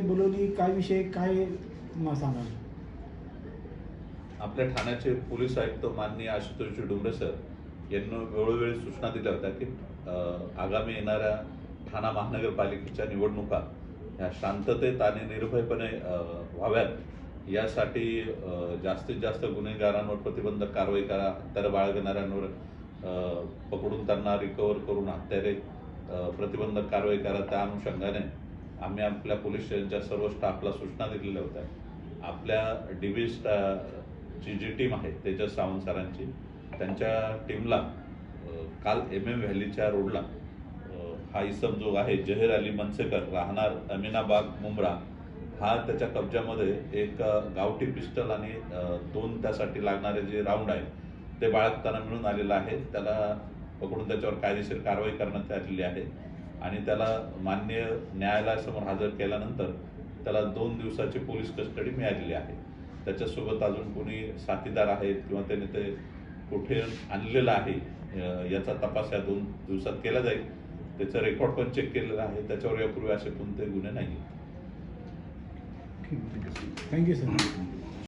बोलवली काय विषय काय सांगाल? आपल्या ठाण्याचे पोलीस आयुक्त माननीय आशुतोष डुमरे सर यांनी वेळोवेळी सूचना दिल्या होत्या की आगामी येणाऱ्या ठाणा महानगरपालिकेच्या निवडणुका ह्या शांततेत आणि निर्भयपणे व्हाव्यात यासाठी जास्तीत जास्त गुन्हेगारांवर प्रतिबंधक कारवाई करा, हत्यारं बाळगणाऱ्यांवर पकडून त्यांना रिकवर करून हत्यारे प्रतिबंधक कारवाई करा. त्या अनुषंगाने आम्ही आपल्या पोलीस स्टेशनच्या सर्व स्टाफला सूचना दिलेल्या होत्या. आपल्या DB ची जी टीम आहे तेजस सावंत सरांची, त्यांच्या टीमला काल MM व्हॅलीच्या रोडला हा इसम जो आहे जहीर अली मनसेकर राहणार अमिनाबाग मुंब्रा, हा त्याच्या कब्जामध्ये एक गावठी पिस्टल आणि 2 त्यासाठी लागणारे जे राऊंड आहे ते बाळगताना मिळून आलेला आहे. त्याला पकडून त्याच्यावर कायदेशीर कारवाई करण्यात आलेली आहे आणि त्याला माननीय न्यायालयासमोर हजर केल्यानंतर त्याला 2 दिवसाची पोलीस कस्टडी मिळालेली आहे. त्याच्यासोबत अजून कोणी साथीदार आहेत किंवा त्याने ते कुठे आणलेलं आहे याचा तपास या 2 दिवसात केला जाईल. त्याचं रेकॉर्ड पण चेक केलेलं आहे. त्याच्यावर यापूर्वी असे कोणते गुन्हे नाही. Thank you sir.